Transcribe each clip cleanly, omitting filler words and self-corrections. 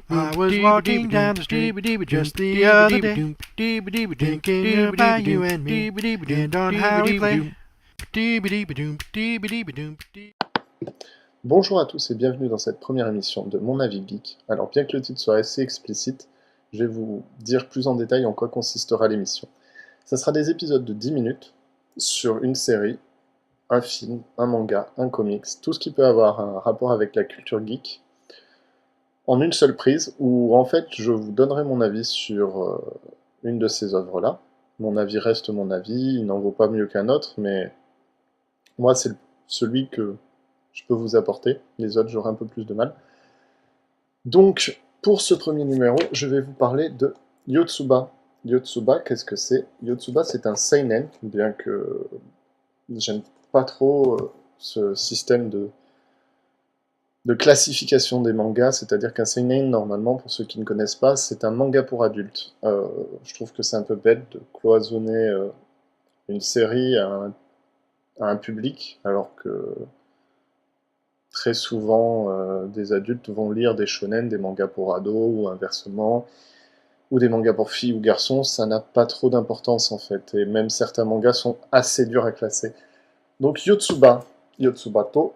I was walking down the street just the other day, thinking about you and me, and on how we play. Bonjour à tous et bienvenue dans cette première émission de Mon Avis Geek. Alors bien que le titre soit assez explicite, je vais vous dire plus en détail en quoi consistera l'émission. Ça sera des épisodes de 10 minutes sur une série, un film, un manga, un comics, tout ce qui peut avoir un rapport avec la culture geek, en une seule prise, où en fait je vous donnerai mon avis sur une de ces œuvres-là. Mon avis reste mon avis, il n'en vaut pas mieux qu'un autre, mais moi c'est celui que je peux vous apporter, les autres j'aurai un peu plus de mal. Donc, pour ce premier numéro, je vais vous parler de Yotsuba. Yotsuba, qu'est-ce que c'est? Yotsuba, c'est un seinen, bien que j'aime pas trop ce système de classification des mangas, c'est-à-dire qu'un seinen, normalement, pour ceux qui ne connaissent pas, c'est un manga pour adultes. Je trouve que c'est un peu bête de cloisonner une série à un public, alors que très souvent, des adultes vont lire des shonen, des mangas pour ados, ou inversement, ou des mangas pour filles ou garçons, ça n'a pas trop d'importance en fait, et même certains mangas sont assez durs à classer. Donc Yotsubato,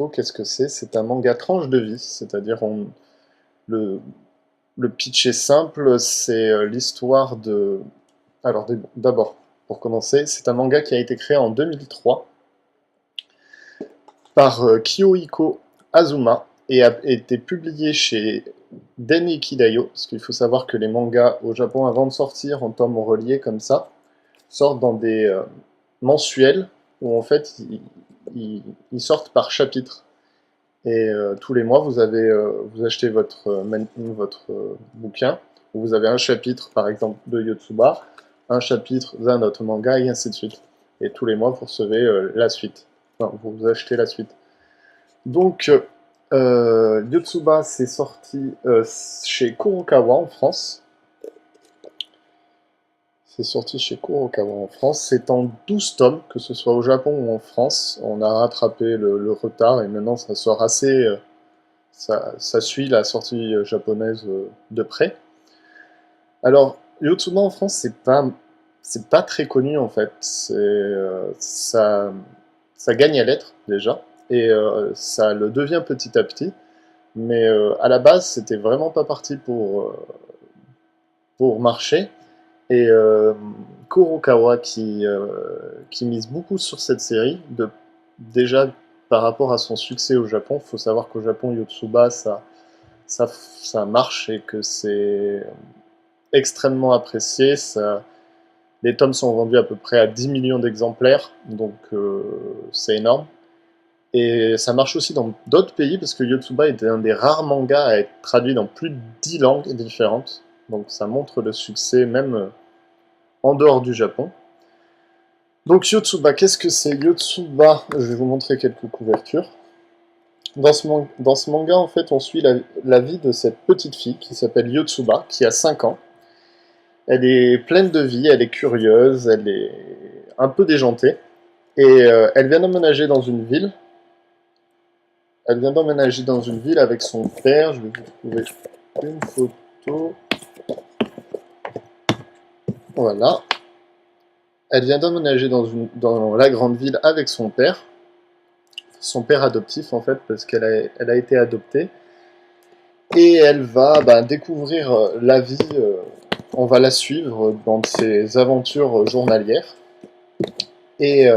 qu'est-ce que c'est? C'est un manga tranche de vie, c'est-à-dire le, le pitch est simple, c'est l'histoire de... Alors d'abord, pour commencer, c'est un manga qui a été créé en 2003, par Kiyohiko Azuma et a été publié chez Denki Kidayo, parce qu'il faut savoir que les mangas au Japon, avant de sortir en tomes reliés comme ça, sortent dans des mensuels où en fait ils sortent par chapitre. Et tous les mois, vous achetez votre bouquin, où vous avez un chapitre par exemple de Yotsuba, un chapitre d'un autre manga, et ainsi de suite. Et tous les mois, vous recevez la suite. Enfin, vous achetez la suite. Donc, Yotsuba, c'est sorti chez Kurokawa en France. C'est sorti chez Kurokawa en France. C'est en 12 tomes, que ce soit au Japon ou en France. On a rattrapé le retard et maintenant ça sort assez. Ça suit la sortie japonaise de près. Alors, Yotsuba en France, c'est pas très connu en fait. Ça gagne à l'être déjà et ça le devient petit à petit. Mais à la base, c'était vraiment pas parti pour marcher. Et Kurokawa qui mise beaucoup sur cette série, déjà par rapport à son succès au Japon. Il faut savoir qu'au Japon, Yotsuba, ça marche et que c'est extrêmement apprécié. Les tomes sont vendus à peu près à 10 millions d'exemplaires, donc c'est énorme. Et ça marche aussi dans d'autres pays, parce que Yotsuba est un des rares mangas à être traduit dans plus de 10 langues différentes. Donc ça montre le succès même en dehors du Japon. Donc Yotsuba, qu'est-ce que c'est? Yotsuba, je vais vous montrer quelques couvertures. Dans ce manga, en fait, on suit la vie de cette petite fille qui s'appelle Yotsuba, qui a 5 ans. Elle est pleine de vie, elle est curieuse, elle est un peu déjantée. Et elle vient d'emménager dans une ville. Elle vient d'emménager dans une ville avec son père. Je vais vous trouver une photo. Voilà. Elle vient d'emménager dans la grande ville avec son père adoptif en fait, parce elle a été adoptée. Et elle va découvrir la vie, on va la suivre dans ses aventures journalières. Et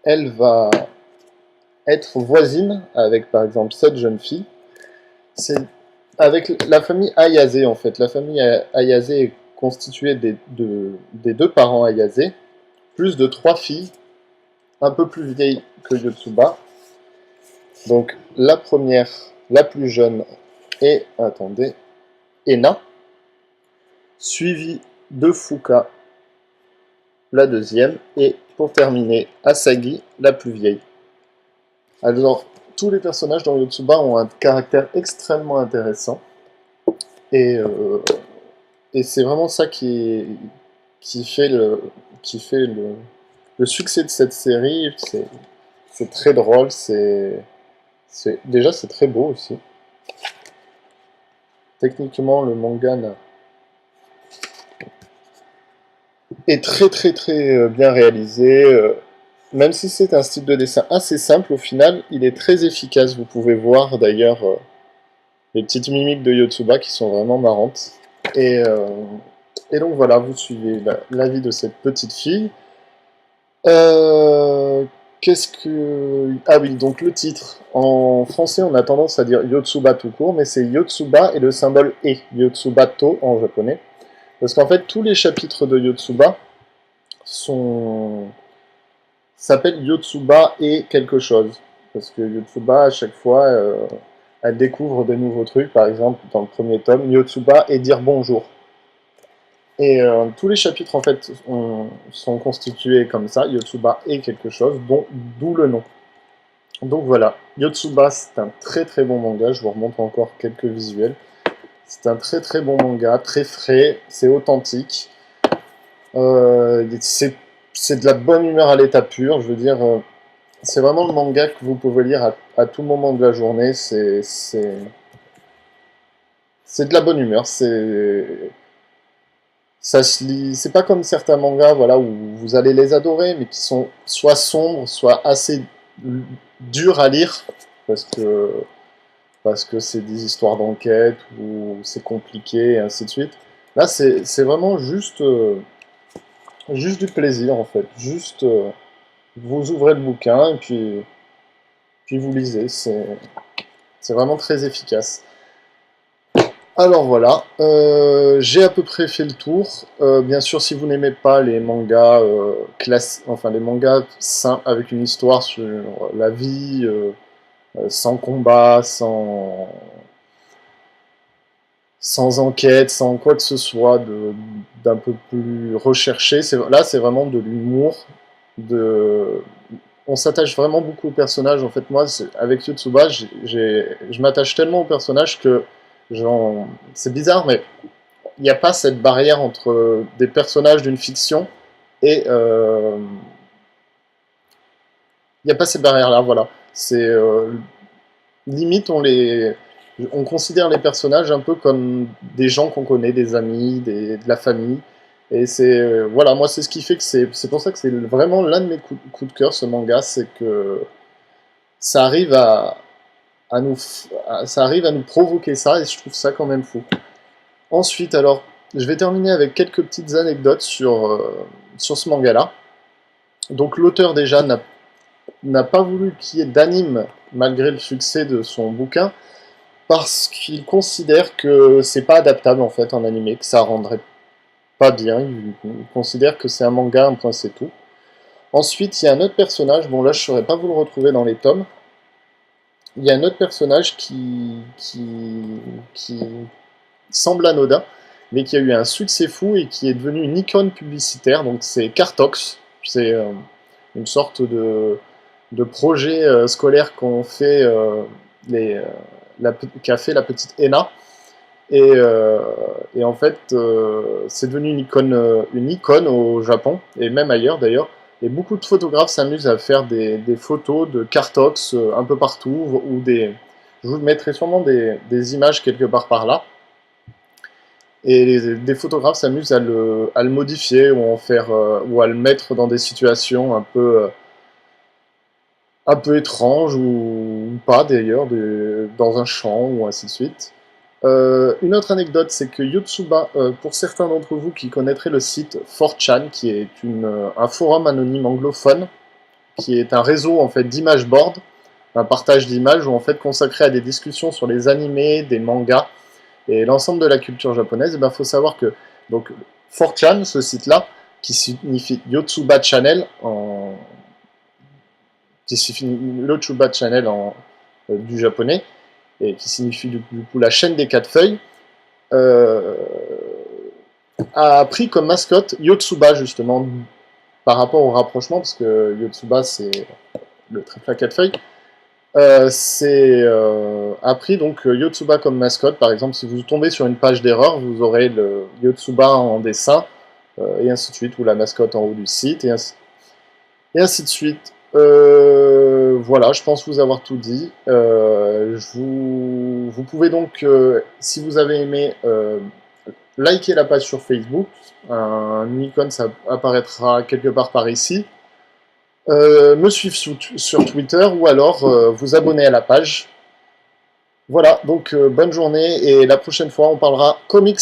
elle va être voisine avec par exemple cette jeune fille. C'est avec la famille Ayase en fait. La famille Ayase est constituée des deux parents Ayase, plus de 3 filles, un peu plus vieilles que Yotsuba. Donc la première, la plus jeune, est, attendez, Ena, suivie de Fuka, la deuxième, et pour terminer, Asagi, la plus vieille. Alors, tous les personnages dans Yotsuba ont un caractère extrêmement intéressant, et, c'est vraiment ça qui fait le succès de cette série. C'est très drôle, déjà c'est très beau aussi. Techniquement, le manga est très bien réalisé. Même si c'est un style de dessin assez simple, au final, il est très efficace. Vous pouvez voir d'ailleurs les petites mimiques de Yotsuba qui sont vraiment marrantes. Et donc voilà, vous suivez la vie de cette petite fille. Qu'est-ce que... Ah oui, donc le titre. En français, on a tendance à dire Yotsuba tout court, mais c'est Yotsuba et le symbole E, Yotsubato en japonais. Parce qu'en fait, tous les chapitres de Yotsuba s'appellent Yotsuba et quelque chose. Parce que Yotsuba, à chaque fois, elle découvre de nouveaux trucs. Par exemple, dans le premier tome, Yotsuba et dire bonjour. Et tous les chapitres, en fait, sont constitués comme ça, Yotsuba et quelque chose, d'où le nom. Donc voilà, Yotsuba, c'est un très bon manga, je vous remontre encore quelques visuels. C'est un très bon manga, très frais, c'est authentique. C'est de la bonne humeur à l'état pur, je veux dire, c'est vraiment le manga que vous pouvez lire à tout moment de la journée, c'est de la bonne humeur, ça se lit, c'est pas comme certains mangas, voilà, où vous allez les adorer, mais qui sont soit sombres, soit assez durs à lire, parce que c'est des histoires d'enquête, ou c'est compliqué, et ainsi de suite. Là, c'est vraiment juste du plaisir, en fait. Juste, vous ouvrez le bouquin, et puis vous lisez. C'est vraiment très efficace. Alors voilà, j'ai à peu près fait le tour. Bien sûr, si vous n'aimez pas les mangas enfin les mangas simples avec une histoire sur la vie, sans combat, sans enquête, sans quoi que ce soit d'un peu plus recherché, là c'est vraiment de l'humour. On s'attache vraiment beaucoup aux personnages. En fait, moi, avec Yotsuba, je m'attache tellement aux personnages que c'est bizarre, mais il n'y a pas cette barrière entre des personnages d'une fiction et il n'y a pas cette barrière-là, voilà. C'est limite on considère les personnages un peu comme des gens qu'on connaît, des amis, de la famille. Et c'est voilà, moi c'est ce qui fait que c'est pour ça que c'est vraiment l'un de mes coups de cœur ce manga, c'est que ça arrive ça arrive à nous provoquer ça et je trouve ça quand même fou. Ensuite, alors, je vais terminer avec quelques petites anecdotes sur ce manga-là. Donc, l'auteur, déjà, n'a pas voulu qu'il y ait d'anime, malgré le succès de son bouquin, parce qu'il considère que c'est pas adaptable, en fait, en animé, que ça rendrait pas bien. Il considère que c'est un manga, un point, c'est tout. Ensuite, il y a un autre personnage, bon, là, je ne saurais pas vous le retrouver dans les tomes. Il y a un autre personnage qui semble anodin, mais qui a eu un succès fou et qui est devenu une icône publicitaire. Donc c'est Cartox, c'est une sorte de projet scolaire qu'ont fait qu'a fait la petite Ena. Et en fait, c'est devenu une icône au Japon, et même ailleurs d'ailleurs. Et beaucoup de photographes s'amusent à faire des photos de Cartox un peu partout, je vous mettrai sûrement des images quelque part par là. Et des photographes s'amusent à le modifier ou ou à le mettre dans des situations un peu étranges ou pas d'ailleurs, dans un champ ou ainsi de suite. Une autre anecdote, c'est que Yotsuba, pour certains d'entre vous qui connaîtraient le site 4chan, qui est un forum anonyme anglophone, qui est un réseau en fait d'image board, un partage d'images en fait consacré à des discussions sur les animés, des mangas et l'ensemble de la culture japonaise. Il faut savoir que donc 4chan, ce site-là, qui signifie Yotsuba Channel du japonais, et qui signifie du coup la chaîne des quatre feuilles, a pris comme mascotte Yotsuba, justement, par rapport au rapprochement, parce que Yotsuba, c'est le trèfle à quatre feuilles. A pris donc Yotsuba comme mascotte. Par exemple, si vous tombez sur une page d'erreur, vous aurez le Yotsuba en dessin, et ainsi de suite, ou la mascotte en haut du site, et ainsi de suite. voilà, je pense vous avoir tout dit. Vous pouvez donc, si vous avez aimé, liker la page sur Facebook. Un icône, ça apparaîtra quelque part par ici. Me suivre sur Twitter ou alors vous abonner à la page. Voilà, donc bonne journée et la prochaine fois on parlera comics.